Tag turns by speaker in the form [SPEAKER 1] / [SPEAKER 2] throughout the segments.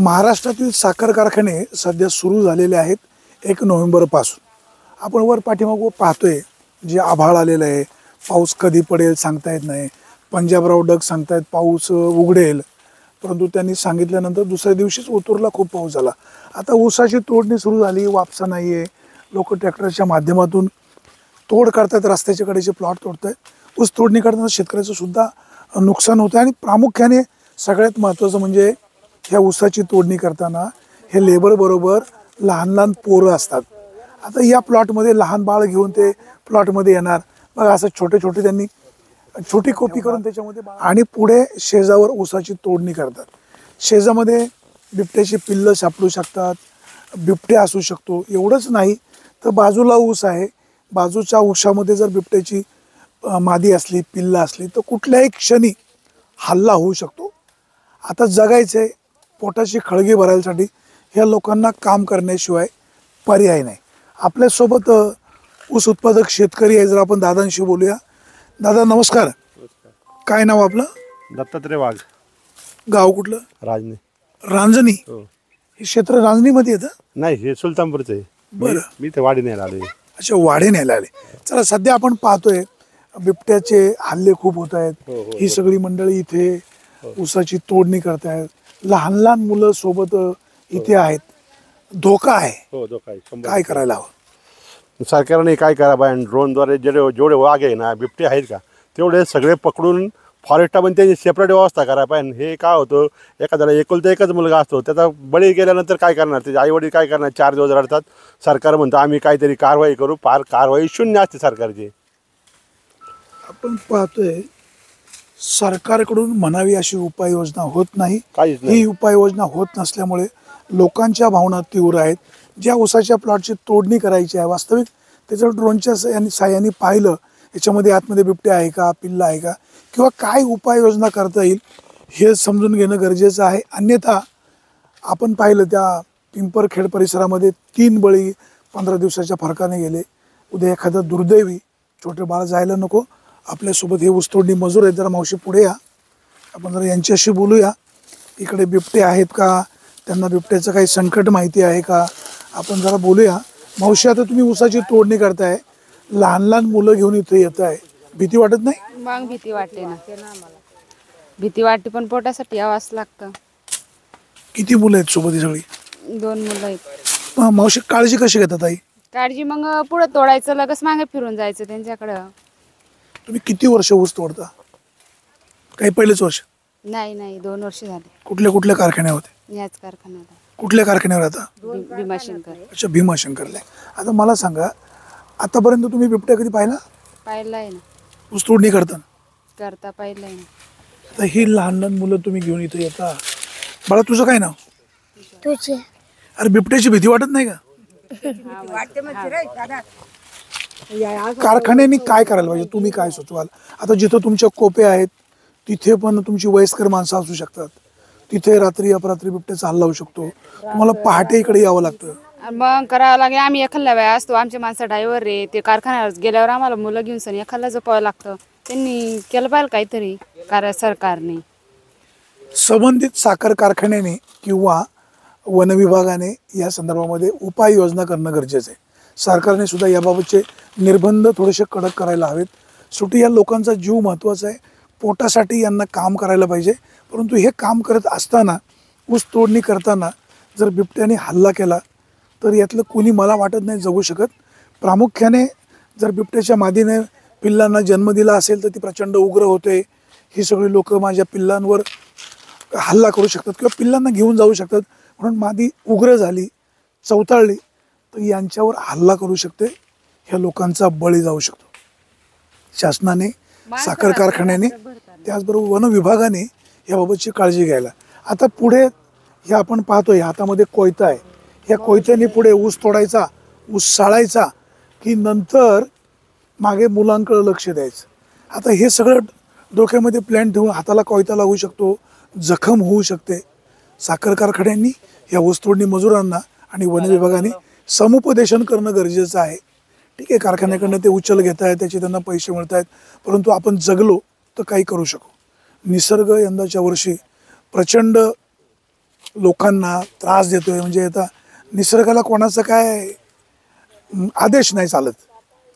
[SPEAKER 1] महाराष्ट्रातील साखर कारखाने सध्या सुरू झालेले आहेत 1 नोव्हेंबरपासून. आपण वर पाठीमागं पाहतोय जे आभाळ आलेलं आहे, पाऊस कधी पडेल सांगता येत नाही. पंजाबराव डग सांगतायत पाऊस उघडेल, परंतु त्यांनी सांगितल्यानंतर दुसऱ्या दिवशीच ओतूरला खूप पाऊस झाला. आता ऊसाची तोडणी सुरू झाली, वापसा नाही आहे, लोक ट्रॅक्टरच्या माध्यमातून तोड करतात, रस्त्याच्या कडेचे प्लॉट तोडतात. ऊस तोडणी करताना शेतकऱ्याचं सुद्धा नुकसान होतं. आणि प्रामुख्याने सगळ्यात महत्त्वाचं म्हणजे ह्या ऊसाची तोडणी करताना हे लेबर बरोबर लहान लहान पोरं असतात. आता या प्लॉटमध्ये लहान बाळ घेऊन ते प्लॉटमध्ये येणार, मग असं छोटे छोटे त्यांनी छोटी कॉपी करून त्याच्यामध्ये आणि पुढे शेजावर ऊसाची तोडणी करतात. शेजामध्ये बिबट्याची पिल्लं सापडू शकतात, बिबट्या असू शकतो. एवढंच नाही तर बाजूला ऊस आहे, बाजूच्या ऊसामध्ये जर बिबट्याची मादी असली, पिल्लं असली तर कुठल्याही क्षणी हल्ला होऊ शकतो. आता जगायचं आहे, पोटाची खळगी भरायसाठी ह्या लोकांना काम करण्याशिवाय पर्याय नाही. आपल्यासोबत ऊस उत्पादक शेतकरी आहे, जर आपण दादांशी बोलूया. दादा नमस्कार. काय नाव आपलं?
[SPEAKER 2] दत्तात्रय वाघ.
[SPEAKER 1] गाव कुठलं?
[SPEAKER 2] राजनी.
[SPEAKER 1] रांजणी.
[SPEAKER 2] हो.
[SPEAKER 1] हे क्षेत्र रांजणीमध्ये येतं?
[SPEAKER 2] नाही, हे सुलतानपूरचं आहे.
[SPEAKER 1] बरं.
[SPEAKER 2] मी ते वाडी नाही आलोय.
[SPEAKER 1] अच्छा, वाढे न्यायला आले. चला, सध्या आपण पाहतोय बिबट्याचे हल्ले खूप होत आहेत. ही सगळी मंडळी इथे ऊसाची तोडणी करतायत, लहान लहान मुलं सोबत इथे आहेत. धोका आहे.
[SPEAKER 2] हो, धोका आहे.
[SPEAKER 1] काय करायला हवं?
[SPEAKER 2] सरकारने काय करा बाय, ड्रोनद्वारे जेवढे वाघ आहे ना, बिबटे आहेत का, तेवढे सगळे पकडून फॉरेस्टामध्ये त्यांची सेपरेट व्यवस्था करा पाहिजे. हे काय होतं, एखाद्याला एकुलता एकच मुलगा असतो, त्याचा बळी गेल्यानंतर काय करणार, त्याचे आईवडील काय करणार? 4 दिवस रडतात. सरकार म्हणतं आम्ही काहीतरी कारवाई करू, फार कारवाई शून्य असते सरकारची.
[SPEAKER 1] आपण पाहतोय सरकारकडून म्हणावी अशी उपाययोजना होत नाही.
[SPEAKER 2] काहीच नाही.
[SPEAKER 1] ही उपाययोजना होत नसल्यामुळे लोकांच्या भावना तीव्र आहेत. ज्या ऊसाच्या प्लॉटची तोडणी करायची आहे, वास्तविक त्याचं ड्रोनच्या साह्याने पाहिलं याच्यामध्ये आतमध्ये बिबट्या आहे का, पिल्ला आहे का, किंवा काय उपाययोजना करता येईल हे समजून घेणं गरजेचं आहे. अन्यथा आपण पाहिलं त्या पिंपरखेड परिसरामध्ये 3 बळी 15 दिवसाच्या फरकाने गेले. उद्या एखादं दुर्दैवी छोटे बाळ जायला नको. आपल्यासोबत हे ऊसतोडणी मजूर आहेत. जरा मावशी पुढे या, आपण जरा यांच्याशी बोलूया. इकडे बिबटे आहेत का, त्यांना बिबट्याचं काही संकट माहिती आहे का, आपण जरा बोलूया. मावशी, आता तुम्ही ऊसाची तोडणी करताय, लहान लहान मुलं घेऊन इथे येत आहे, भीती वाटत नाही?
[SPEAKER 3] मग भीती वाटते ना, भीती वाटते, पण पोटासाठी यावंच लागतं.
[SPEAKER 1] किती मुलं आहेत सोबत? सगळी
[SPEAKER 3] 2 मुलं आहेत.
[SPEAKER 1] मावशी, काळजी कशी घेतात आई?
[SPEAKER 3] काळजी मग पुढं तोडायचं, लगेच मागे फिरून जायचं त्यांच्याकडं.
[SPEAKER 1] तुम्ही किती वर्ष ऊस तोडता? काही पहिलेच वर्ष?
[SPEAKER 3] नाही 2 वर्ष झाले.
[SPEAKER 1] कुठल्या कुठल्या कारखान्यावर होते?
[SPEAKER 3] याच कारखान्याला.
[SPEAKER 1] कुठल्या कारखान्यावर आता?
[SPEAKER 3] भीमाशंकर.
[SPEAKER 1] अच्छा, भीमाशंकरला. आता मला सांगा, आतापर्यंत तुम्ही बिबट्या कधी पाहिला?
[SPEAKER 3] पाहिलाय ना,
[SPEAKER 1] ऊस तोडणी करताना?
[SPEAKER 3] करता पाहिलाय ना.
[SPEAKER 1] आता ही लहान लहान मुलं तुम्ही घेऊन इथे येता. बाळा, तुझं काय नाव?
[SPEAKER 4] तुझे.
[SPEAKER 1] अरे, बिबट्याची भीती वाटत नाही का? कारखान्यांनी काय करायला पाहिजे, तुम्ही काय सुचवाल? आता जिथं तुमच्या कोप्या आहेत तिथे पण तुमची वयस्कर माणसं असू शकतात, तिथे रात्री अपरात्री बिबट्याचा हल्ला होऊ शकतो. तुम्हाला पहाटे इकडे यावं लागतं.
[SPEAKER 3] मग करावं लागेल. आम्ही एखाद्या वेळा असतो, आमचे माणसं ड्रायव्हर रे, ते कारखान्यावर गेल्यावर आम्हाला मुलं घेऊन सण एखाद्या जपावं लागतं. त्यांनी केलं पाहिजे काहीतरी सरकारने.
[SPEAKER 1] संबंधित साखर कारखान्याने किंवा वन विभागाने या संदर्भामध्ये उपाययोजना करणं गरजेचं आहे. सरकारने सुद्धा याबाबतचे निर्बंध थोडेसे कडक करायला हवेत. शेवटी या लोकांचा जीव महत्त्वाचा आहे, पोटासाठी यांना काम करायला पाहिजे. परंतु हे काम करत असताना, ऊस तोडणी करताना जर बिबट्याने हल्ला केला तर यातलं कोणी मला वाटत नाही जगू शकत. प्रामुख्याने जर बिबट्याच्या मादीने पिल्लांना जन्म दिला असेल तर ती प्रचंड उग्र होते. ही सगळी लोक माझ्या पिल्लांवर हल्ला करू शकतात किंवा पिल्लांना घेऊन जाऊ शकतात. म्हणून मादी उग्र झाली, चवताळली तर यांच्यावर हल्ला करू शकते, ह्या लोकांचा बळी जाऊ शकतो. शासनाने, साखर कारखान्याने, त्याचबरोबर वन विभागाने याबाबतची काळजी घ्यायला. आता पुढे हे आपण पाहतोय हातामध्ये कोयता आहे, ह्या कोयत्याने पुढे ऊस तोडायचा, ऊस साळायचा की नंतर मागे मुलांकडे लक्ष द्यायचं. आता हे सगळं डोक्यामध्ये प्लॅन ठेवून हाताला कोयता लागू शकतो, जखम होऊ शकते. साखर कारखान्यांनी या ऊसतोडणी मजुरांना आणि वन विभागाने समुपदेशन करणं गरजेचं आहे. ठीक आहे, कारखान्याकडनं ते उचल घेत आहेत, त्याचे त्यांना पैसे मिळत आहेत, परंतु आपण जगलो तर काही करू शकू. निसर्ग यंदाच्या वर्षी प्रचंड लोकांना त्रास देतोय, म्हणजे आता निसर्गाला कोणाचा काय आदेश नाही चालत.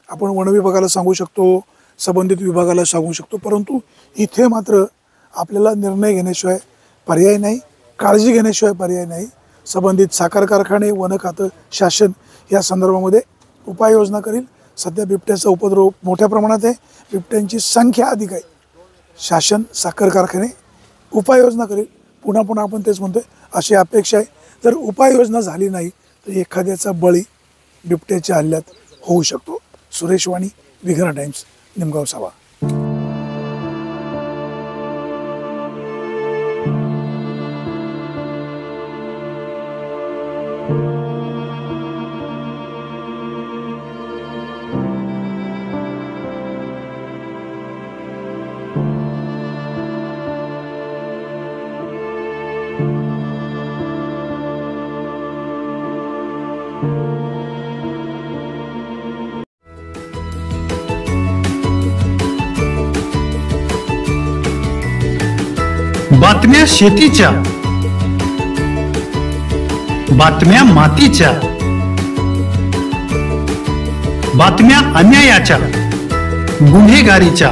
[SPEAKER 1] आपण वन विभागाला सांगू शकतो, संबंधित विभागाला सांगू शकतो, परंतु इथे मात्र आपल्याला निर्णय घेण्याशिवाय पर्याय नाही, काळजी घेण्याशिवाय पर्याय नाही. संबंधित साखर कारखाने, वन खातं, शासन या संदर्भामध्ये उपाययोजना करील. सध्या बिबट्याचा उपद्रव मोठ्या प्रमाणात आहे, बिबट्यांची संख्या अधिक आहे. शासन, साखर कारखाने उपाययोजना करील. पुन्हा पुन्हा आपण तेच म्हणतोय, अशी अपेक्षा आहे. जर उपाययोजना झाली नाही तर एखाद्याचा बळी बिबट्याच्या हल्ल्यात होऊ शकतो. सुरेश वाणी, विघ्न टाइम्स, निमगाव सावा.
[SPEAKER 4] बातम्या शेतीच्या, बातम्या मातीच्या, बातम्या अन्यायाच्या, गुन्हेगारीच्या,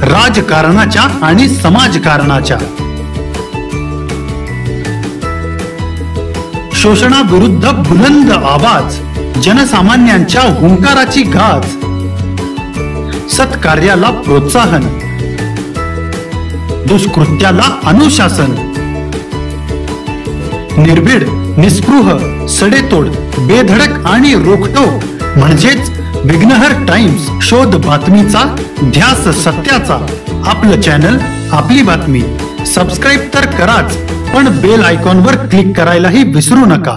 [SPEAKER 4] राजकारणाच्या आणि समाजकारणाच्या, शोषणाविरुद्ध बुलंद आवाज, जनसामान्यांच्या हुंकाराची गाज, सत्कार्याला प्रोत्साहन, दुष्कृत्याला अनुशासन, निर्भीड, निस्पृह, सडेतोड, बेधडक आणि रोखटोक म्हणजेच विघ्नहर टाइम्स. शोध बातमीचा, ध्यास सत्याचा. आपलं चॅनल, आपली बातमी. सबस्क्राईब तर कराच, पण बेल आयकॉनवर क्लिक करायलाही विसरू नका.